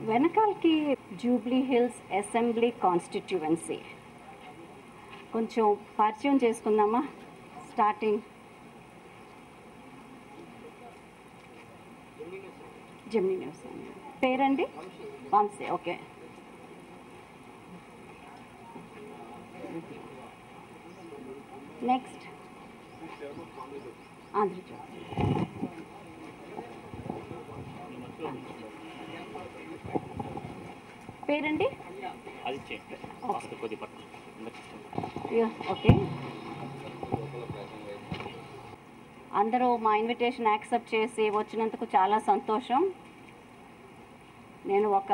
వెనకాలకి Jubilee hills assembly constituency కొంచెం పరిచయం చేసుకుందామా? Starting Gemini news. పేరండి? వంశీ. ఓకే. నెక్స్ట్ ఆంధ్రజ్యోతి. పేరండి? ఓకే. అందరూ మా ఇన్విటేషన్ యాక్సెప్ట్ చేసి వచ్చినందుకు చాలా సంతోషం. నేను ఒక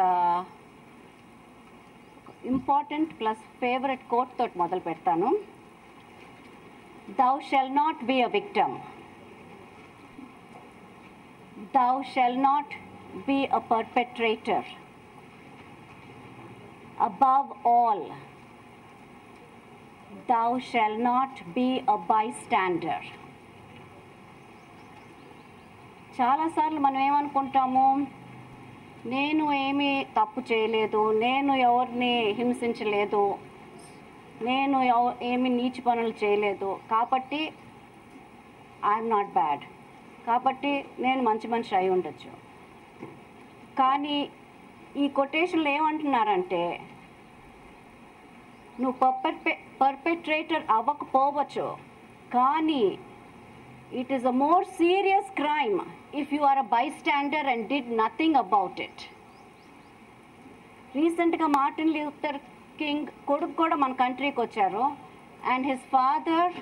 ఇంపార్టెంట్ ప్లస్ ఫేవరెట్ కోట్ తోటి మొదలు పెడతాను. Thou shall not be a victim. Thou shall not be a perpetrator. Above all, thou shall not be a bystander. చాలాసార్లు మనం ఏమనుకుంటాము, నేను ఏమీ తప్పు చేయలేదు, నేను ఎవరిని హింసించలేదు, నేను ఏమి నీచ పనులు చేయలేదు, కాబట్టి ఐఎమ్ నాట్ బ్యాడ్, కాబట్టి నేను మంచి మనిషి అయి ఉండొచ్చు. కానీ ఈ కొటేషన్లు ఏమంటున్నారంటే, నువ్వు పర్పెట్రేటర్ అవ్వకపోవచ్చు, కానీ it is a more serious crime if you are a bystander and did nothing about it. రీసెంట్గా మార్టిన్ లూథర్ కింగ్ కొడుకు కూడా మన కంట్రీకి వచ్చారు. And his father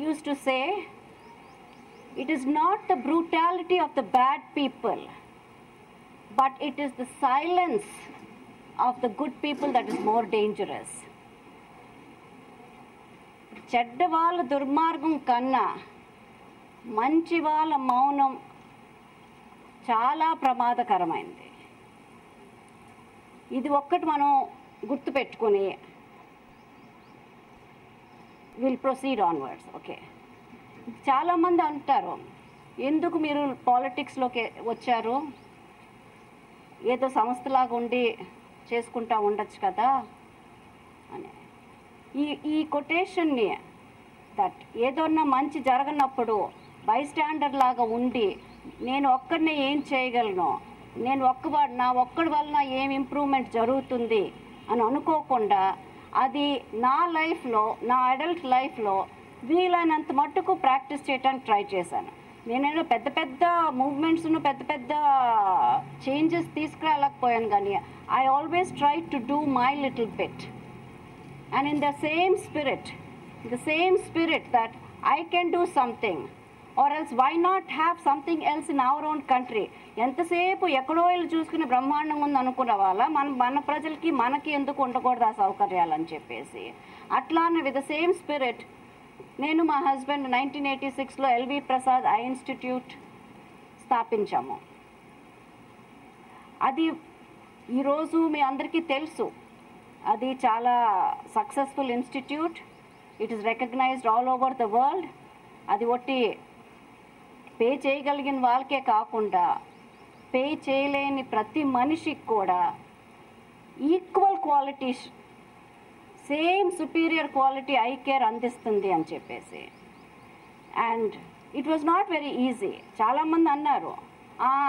use to say, it is not the brutality of the bad people, but it is the silence of the good people that is more dangerous. చెడ్డ వాళ్ళ దుర్మార్గం కన్నా మంచి వాళ్ళ మౌనం చాలా ప్రమాదకరమైంది. ఇది ఒక్కటి మనం గుర్తుపెట్టుకొని విల్ ప్రొసీడ్ ఆన్వర్డ్స్. ఓకే. చాలామంది అంటారు, ఎందుకు మీరు పాలిటిక్స్లోకి వచ్చారు, ఏదో సంస్థలాగా ఉండి చేసుకుంటా ఉండొచ్చు కదా అని. ఈ కొటేషన్ని దట్ ఏదన్నా మంచి జరగనప్పుడు బైస్టాండర్ లాగా ఉండి నేను ఒక్కడినే ఏం చేయగలను, నా ఒక్కడి వలన ఏం ఇంప్రూవ్మెంట్ జరుగుతుంది అని అనుకోకుండా, అది నా లైఫ్లో, నా అడల్ట్ లైఫ్లో వీలైనంత మట్టుకు ప్రాక్టీస్ చేయడానికి ట్రై చేశాను. నేనేదో పెద్ద పెద్ద మూవ్మెంట్స్ను పెద్ద పెద్ద చేంజెస్ తీసుకురాలేకపోయాను, కానీ I always try to do my little bit. And in the same spirit that I can do something, or else why not have something else in our own country? ఎంతసేపు ఎక్కడో వెళ్ళి చూసుకుని బ్రహ్మాండంగా ఉంది అనుకున్న వాళ్ళ మన ప్రజలకి మనకి ఎందుకు ఉండకూడదు ఆ సౌకర్యాలని చెప్పేసి, అట్లానే విత్ ద సేమ్ స్పిరిట్ నేను మా హస్బెండ్ 1986లో ఎల్వి ప్రసాద్ ఐ ఇన్స్టిట్యూట్ స్థాపించాము. అది ఈరోజు మీ అందరికీ తెలుసు, అది చాలా successful institute. It is recognised all over the world. అది ఒట్టి పే చేయగలిగిన వాళ్ళకే కాకుండా పే చేయలేని ప్రతి మనిషికి కూడా equal quality, same superior quality eye care అందిస్తుంది అని చెప్పేసి. And it was not very easy. చాలామంది అన్నారు,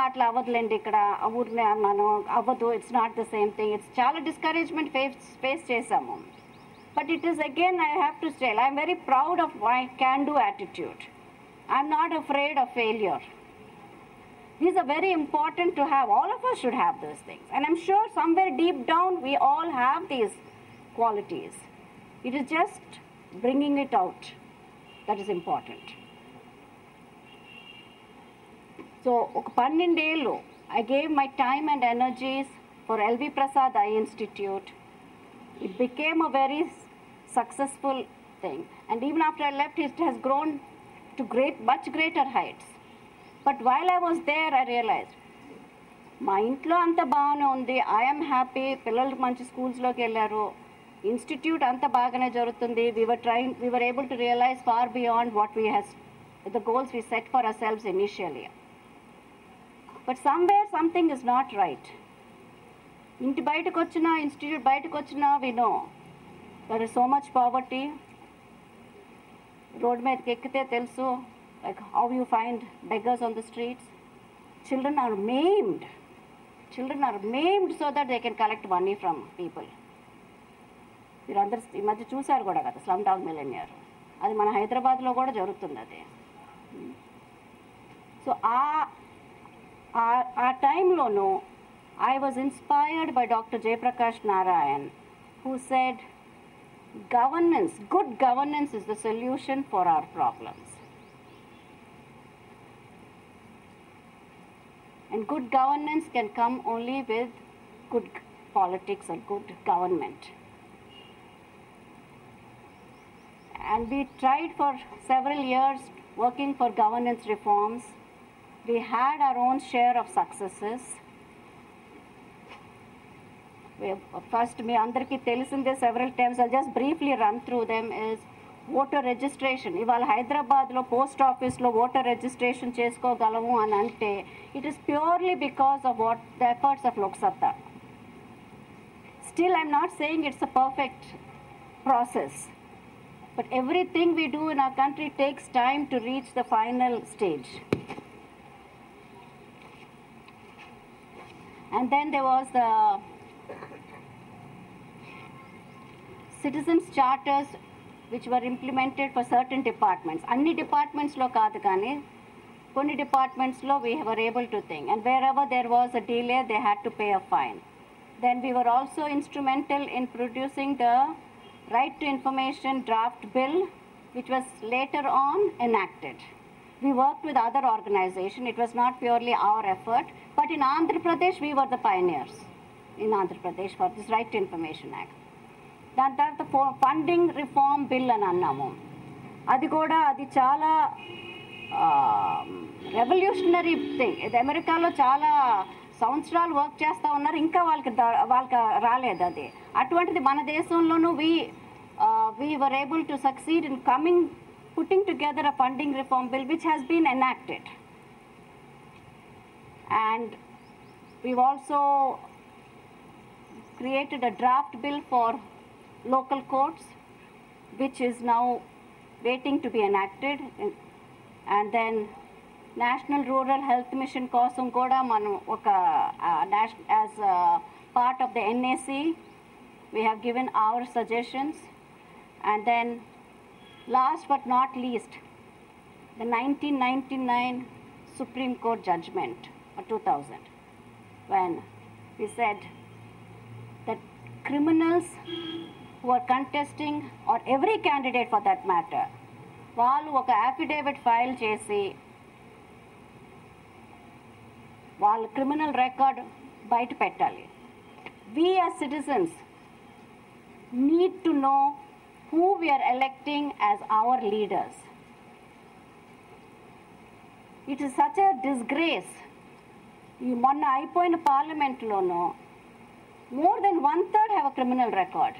అట్లా అవ్వదులేండి, ఇక్కడ ఊరినే అన్నాను, అవ్వదు, it's not the same thing. It's చాలా డిస్కరేజ్మెంట్ ఫేస్ చేసాము. But it is again I have to stay, I'm very proud of my can do attitude. I'm not afraid of failure. These are very important to have. All of us should have those things. And I'm sure somewhere deep down we all have these qualities. It is just bringing it out that is important. So, 12 ఏళ్ళు I gave my time and energies for LV Prasad Eye Institute. It became a very successful thing. And even after I left, it has grown to much greater heights. But while I was there, I realized, మా ఇంట్లో అంత బాగానే ఉంది, I'm happy, పిల్లలు మంచి స్కూల్స్లోకి వెళ్ళారు, institute అంత బాగానే జరుగుతుంది. we were able to realize far beyond what the goals we set for ourselves initially. But somewhere something is not right. ఇంటి బయటకు వచ్చినా, ఇన్స్టిట్యూట్ బయటకు వచ్చినా we know there is so much poverty. Road మీదకి ఎక్కితే తెలుసు, like how you find beggars on the streets. Children are maimed so that they can collect money from people. మీరందరూ ఈ మధ్య చూసారు కూడా కదా స్లమ్ డాగ్ మిలియనియర్, అది మన హైదరాబాద్లో కూడా జరుగుతుంది అది. సో ఆ టైంలోనూ I was inspired by Dr. Jayaprakash Narayan, who said governance, good governance is the solution for our problems. And good governance can come only with good politics or good government. And we tried for several years working for governance reforms. We had our own share of successes. First, me andarki telisinde several times, I'll just briefly run through them, is voter registration. Ival Hyderabad lo post office lo voter registration cheskogalamu ani ante, it is purely because of what the efforts of Lok Satta. Still, I'm not saying it's a perfect process, but everything we do in our country takes time to reach the final stage. And then there was the citizens charters which were implemented for certain departments. Anni departments lo kaadu kaani konni departments lo we were able to think, and wherever there was a delay they had to pay a fine. Then we were also instrumental in producing the right to information draft bill, which was later on enacted. We worked with other organizations. It was not purely our effort, but in Andhra Pradesh we were the pioneers in Andhra Pradesh for this right to information act. దాని తర్వాత funding reform bill అని అన్నాము. అది కూడా అది చాలా revolutionary thing. ఇది అమెరికాలో చాలా సంవత్సరాలు వర్క్ చేస్తూ ఉన్నారు, ఇంకా వాళ్ళకి రాలేదు అది. అటువంటిది మన దేశంలోనూ we were able to succeed in putting together a funding reform bill which has been enacted. And we've also created a draft bill for local courts, which is now waiting to be enacted. And then National Rural Health Mission kosam kuda manu oka as a part of the NAC we have given our suggestions. And then last but not least, the 1999 Supreme Court judgment of 2000, when we said that criminals who are contesting, or every candidate for that matter, వాళ్ళు ఒక affidavit file చేసి వాళ్ళ criminal record బయట పెట్టాలి. We as citizens need to know who we are electing as our leaders. It is such a disgrace. మొన్న అయిపోయిన పార్లమెంట్లోనూ more than 1/3 have a criminal record.